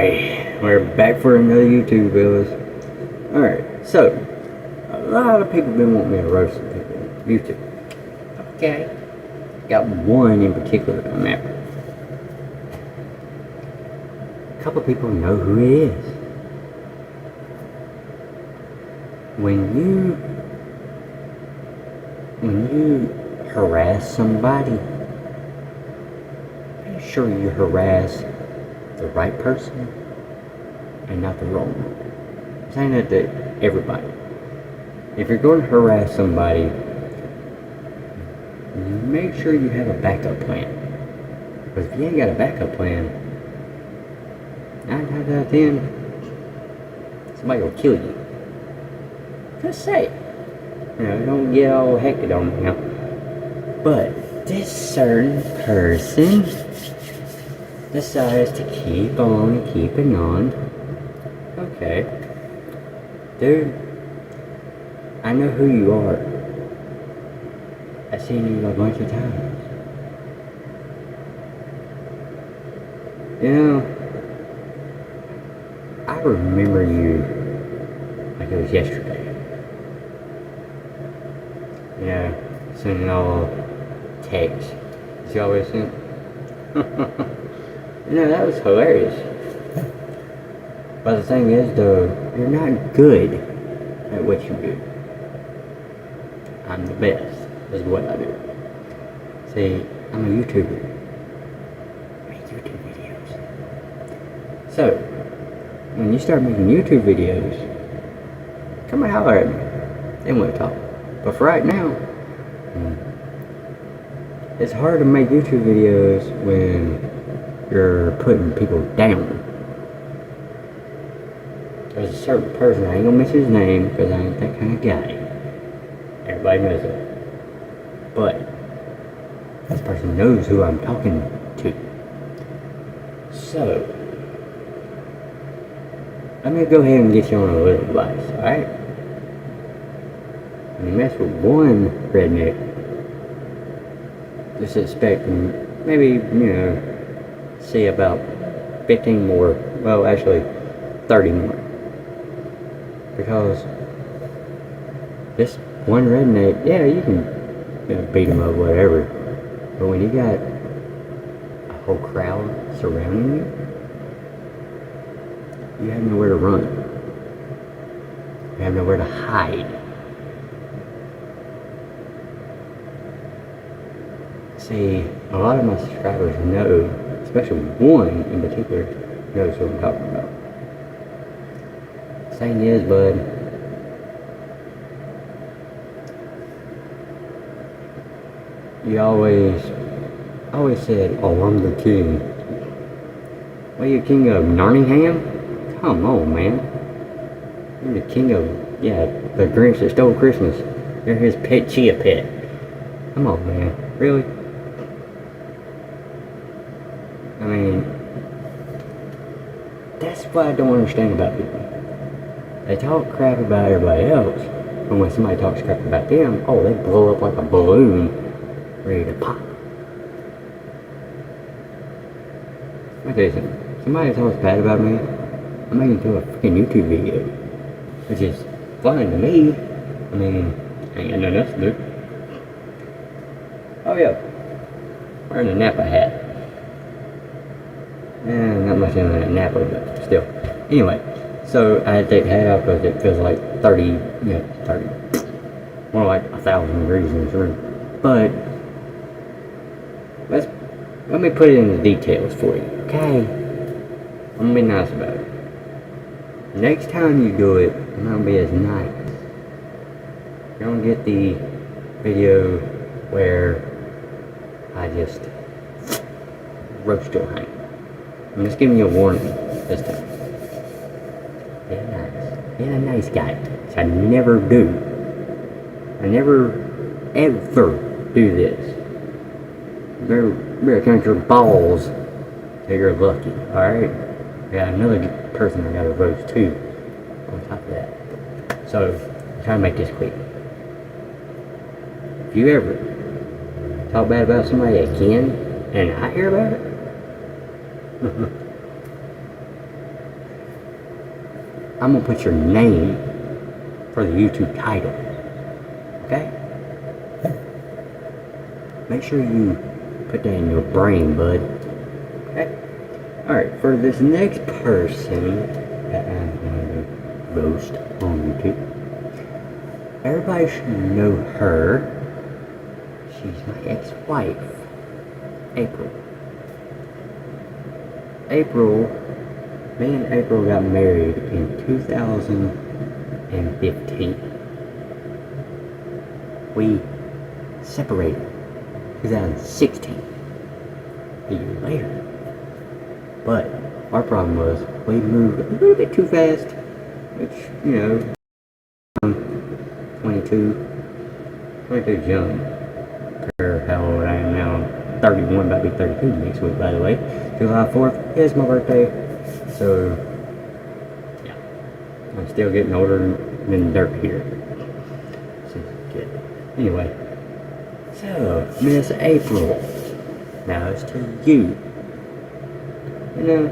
Alright, we're back for another YouTube video. Alright, so, a lot of people been wanting me to roast some people on YouTube. Okay. Got one in particular to remember. A couple people know who he is. When you harass somebody, make sure you harass the right person and not the wrong one. I'm saying that to everybody. If you're going to harass somebody, make sure you have a backup plan. Because if you ain't got a backup plan, 9 times out of 10, somebody will kill you. Just say it. You know, don't get all hectic on me, you know. But this certain person decides to keep on keeping on. Okay. Dude, I know who you are. I've seen you a bunch of times. You know, I remember you like it was yesterday. You know, sending all texts. You always send? You know, that was hilarious. But the thing is, though, you're not good at what you do. I'm the best, is what I do. See, I'm a YouTuber. I make YouTube videos. So, when you start making YouTube videos, come and holler at me. Then we'll talk. But for right now, it's hard to make YouTube videos when you're putting people down. There's a certain person, I ain't gonna mention his name because I ain't that kind of guy. Everybody knows that. But this person knows who I'm talking to. So, let me go ahead and get you on a little advice, alright? When you mess with one redneck, just expect maybe, you know, see about 15 more, well actually 30 more. Because this one redneck, yeah, you can, you know, beat him up, whatever. But when you got a whole crowd surrounding you, you have nowhere to run. You have nowhere to hide. See, a lot of my subscribers know, especially one in particular, knows what I'm talking about. Thing is, bud, you always said, oh, I'm the king. Well, you're king of Narningham? Come on, man. You're the king of, yeah, the Grinch that stole Christmas. You're his pet chia pet. Come on, man. Really? I mean, that's what I don't understand about people. They talk crap about everybody else, but when somebody talks crap about them, oh, they blow up like a balloon, ready to pop. Let me tell you something. Somebody talks bad about me, I'm making it into a freaking YouTube video, which is fine to me. I mean, I ain't got nothing else to do. Oh yeah, wearing a Napa hat. Not much in that Napa, but still. Anyway, so I had to take the hat off because it feels like 30, more like 1,000 degrees in this room. But let me put it in the details for you, okay? I'm gonna be nice about it. Next time you do it, I'm gonna be as nice. You're gonna get the video where I just roast your hand. I'm just giving you a warning this time. Be nice. Be a nice guy. Which I never do. I never, ever do this. Better count your balls till you're lucky, alright? Got another person I gotta roast too on top of that. So, I'm trying to make this quick. If you ever talk bad about somebody again, and I hear about it, I'm gonna put your name for the YouTube title. Okay? Make sure you put that in your brain, bud. Okay? Alright, for this next person that I'm going to roast on YouTube, everybody should know her. She's my ex-wife, April. Me and April got married in 2015. We separated 2016, a year later. But our problem was we moved a little bit too fast, which, you know, I'm 22 is young for how old I am now. I'm 31, about to be 32 next week, by the way. July 4th is my birthday, so yeah, I'm still getting older than dirt here. So, good. Anyway, so Miss April, now it's to you. You know,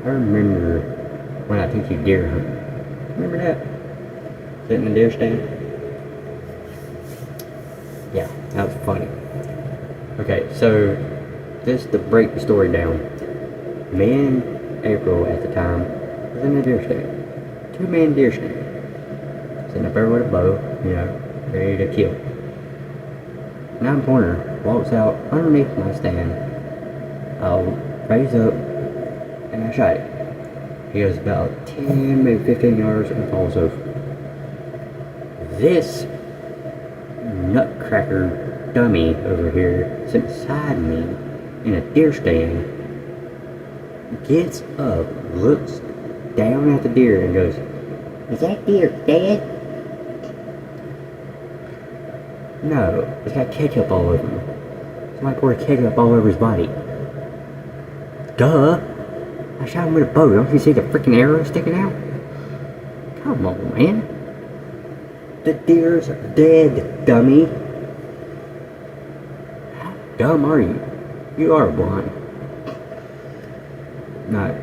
I remember when I took you deer hunting. Remember that? Sitting in the deer stand? Yeah, that was funny. Okay, so just to break the story down, me and April at the time was in a deer stand. 2-man deer stand. Sitting up there with a bow, you know, ready to kill. 9-pointer walks out underneath my stand. I'll raise up and I shot it. He goes about 10, maybe 15 yards and falls over. This nutcracker dummy over here sitting beside me in a deer stand gets up, looks down at the deer and goes, "Is that deer dead?" No, it's got ketchup all over him. Somebody poured ketchup all over his body. Duh! I shot him with a bow. Don't you see the freaking arrow sticking out? Come on, man. The deer's dead, dummy. How dumb are you? You are blind. Not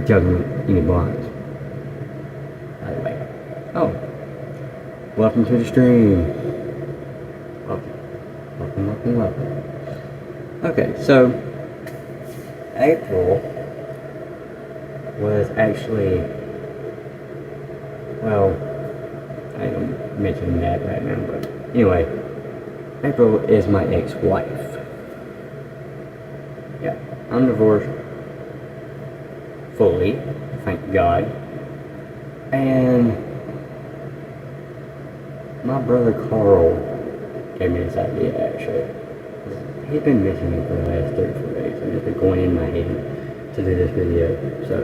juggling any blinds. By the way. Oh. Welcome to the stream. Welcome. Okay, so April was actually, well, I don't mention that right now, but anyway, April is my ex-wife. Yeah, I'm divorced fully, thank God. And my brother Carl gave me this idea, actually. He's been missing me for the last 3 or 4 days, and it's been going in my head to do this video. So,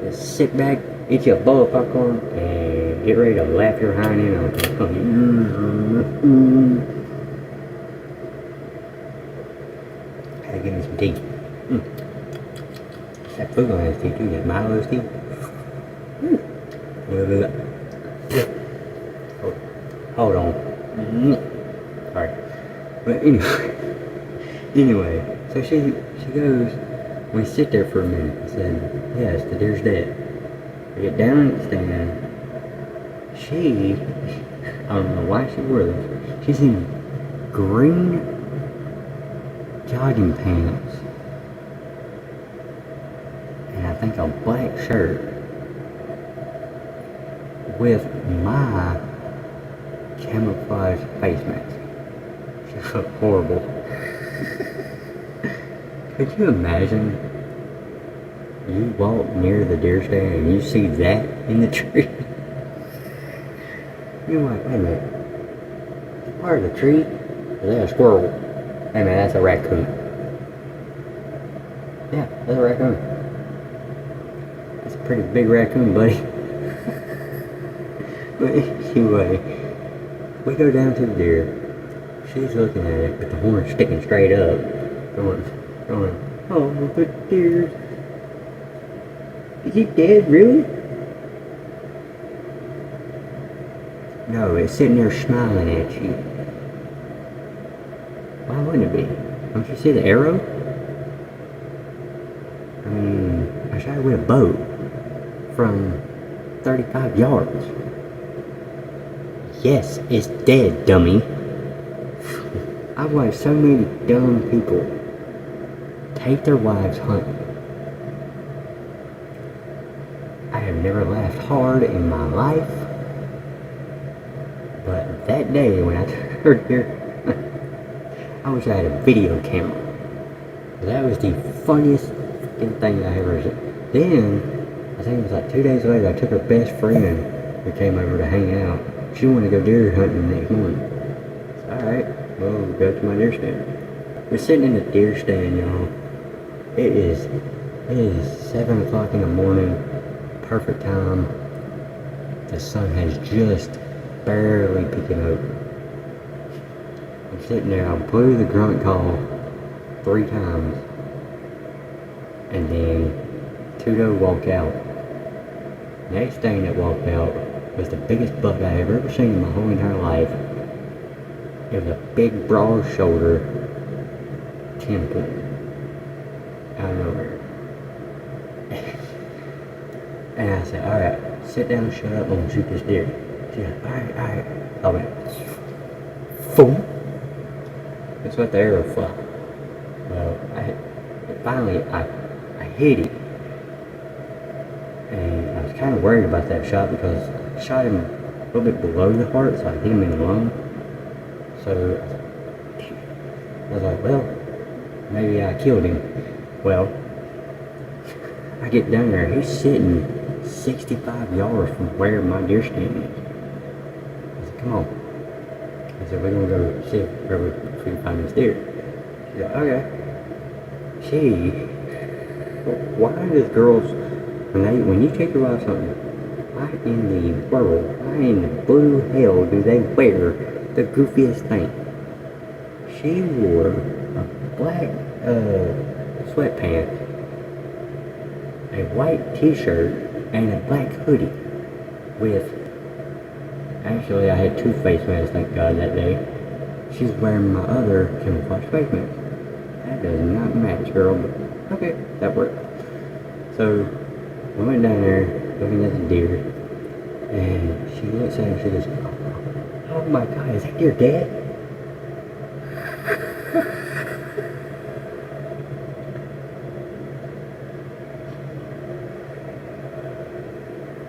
just sit back, eat you a bowl of popcorn, and get ready to laugh your hind end off. Gotta give me some tea. That food on his tea too, that Milo's tea. Hold on. Sorry. But anyway, so she goes, we sit there for a minute and said, yes, the deer's dead. We get down in the stand. I don't know why she wore this. She's in green jogging pants and I think a black shirt with my camouflage face mask. She looked horrible. Could you imagine you walk near the deer stand and you see that in the tree? You're like, wait a minute. It's part of the tree? Is that a squirrel? Hey man, that's a raccoon. Yeah, that's a raccoon. That's a pretty big raccoon, buddy. But anyway, we go down to the deer. She's looking at it with the horn sticking straight up. Going, oh, the deer. Is he dead, really? No, it's sitting there smiling at you. Why wouldn't it be? Don't you see the arrow? I mean, I shot it with a bow. from 35 yards. Yes, it's dead, dummy. I've watched so many dumb people take their wives hunting. I have never laughed hard in my life, but that day when I turned here, I wish I had a video camera. That was the funniest thing I ever seen. Then, I think it was like 2 days later, I took her best friend who came over to hang out. She wanted to go deer hunting the next morning. Alright, well, we'll go to my deer stand. We're sitting in the deer stand, y'all. It is 7 o'clock in the morning. Perfect time. The sun has just barely peeking over. I'm sitting there, I blew the grunt call 3 times, and then Tudo walked out. Next thing that walked out was the biggest buck I have ever seen in my whole entire life. It was a big, broad shoulder 10-point out of nowhere. And I said, alright, sit down and shut up, I'm gonna shoot this deer. She's like, alright. I went, boom. That's what the arrow flew. Well, finally, I hit it. And I was kind of worried about that shot because I shot him a little bit below the heart, so I hit him in the lung. So, I was like, well, maybe I killed him. Well, I get down there, he's sitting 65 yards from where my deer stand is. I said, come on. I said, we're gonna go see if we can find this deer. She's like, okay. Why does girls, when you take your wife something, why in the world, why in the blue hell do they wear the goofiest thing? She wore a black sweatpants, a white t-shirt, and a black hoodie with, actually I had 2 face masks, thank God, that day. She's wearing my other camouflage face mask. That does not match, girl, but okay, that worked. So, we went down there, looking at the deer, and she looks at him, she goes, oh my God, is that deer dead?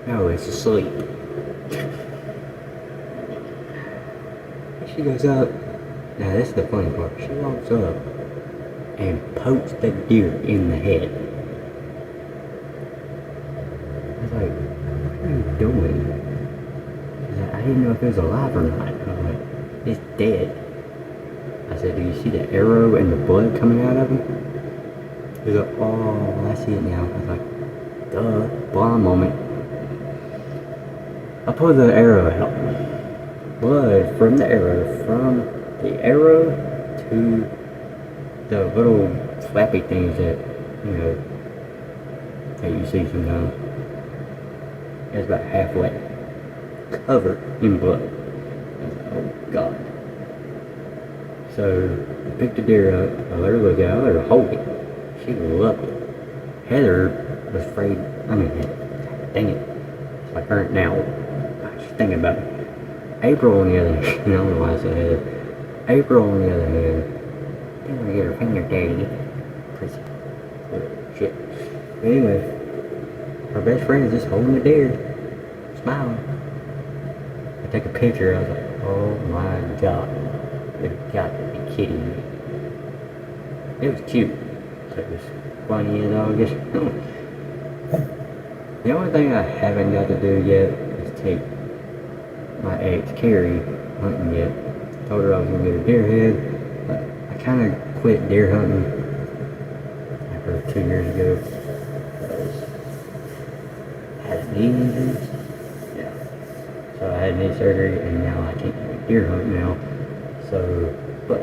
No, it's asleep. She goes up. Now this is the funny part. She walks up and pokes the deer in the head. I was like, what are you doing? She's like, I didn't know if it was alive or not. I was like, it's dead. I said, do you see the arrow and the blood coming out of him? She's like, oh, I see it now. I was like, duh, blind moment. I pulled the arrow out. Blood from the arrow to the little flappy things that, you know, that you see sometimes. It's about halfway covered in blood. I was like, oh God. So I picked the deer up, I let her look at it, I let her hold it. She loved it. Heather was afraid, dang it, it's like her now. She's thinking about it. April on the other hand, I don't know why I said Heather. April on the other hand, didn't want to get her finger dirty. Pussy. Oh, shit. But anyway, her best friend is just holding the deer, smiling. I take a picture, I was like, oh my God. You've got to be kidding me. It was cute. So it was funny as all gets. The only thing I haven't got to do yet is take my ex, Carrie, hunting yet. Told her I was going to get a deer head, but I kind of quit deer hunting after 2 years ago. I had knee injuries. Yeah. So I had knee surgery, and now I can't go deer hunt now. So, but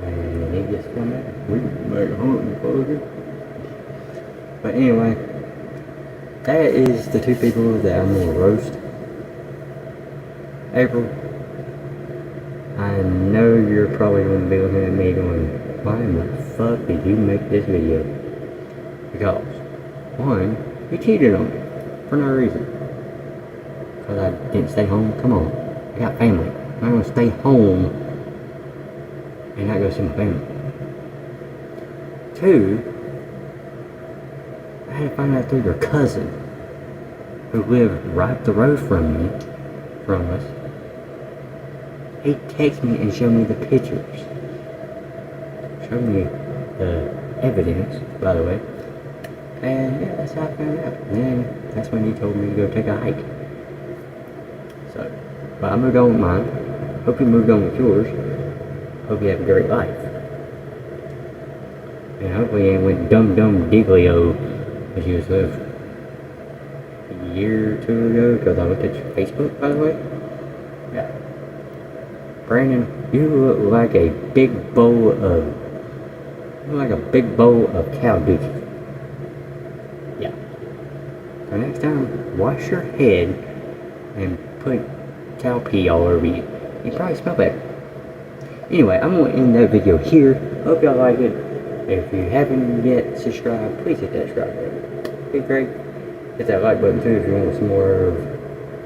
when he gets come back, we can make a hunting fucker. But anyway, that is the 2 people that I'm going to roast. April, I know you're probably going to be looking at me going, why in the fuck did you make this video? Because, 1, you cheated on me. for no reason. Because I didn't stay home. Come on, I got family. I'm not gonna stay home and not go see my family. 2, I had to find out through your cousin, who lived right up the road from us. He texted me and showed me the pictures. Showed me the evidence, by the way. And yeah, that's how I found out. And then that's when he told me to go take a hike. So, but I moved on with mine. Hope you moved on with yours. Hope you have a great life. And hopefully you ain't went dumb Diglio as you was lived a year or 2 ago, because I looked at your Facebook, by the way. Yeah. Brandon, you look like a big bowl of cow dookie. Yeah. So next time, wash your head and put cow pee all over you. You probably smell better. Anyway, I'm going to end that video here. Hope y'all like it. If you haven't yet subscribed, please hit that subscribe button. It'd be great. Hit that like button too if you want some more of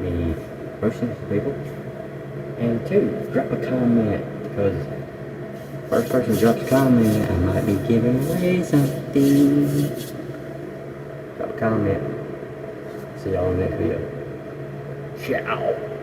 me roasting some people. And 2, drop a comment, because first person who drops a comment, I might be giving away something. Drop a comment. See y'all in the next video. Ciao.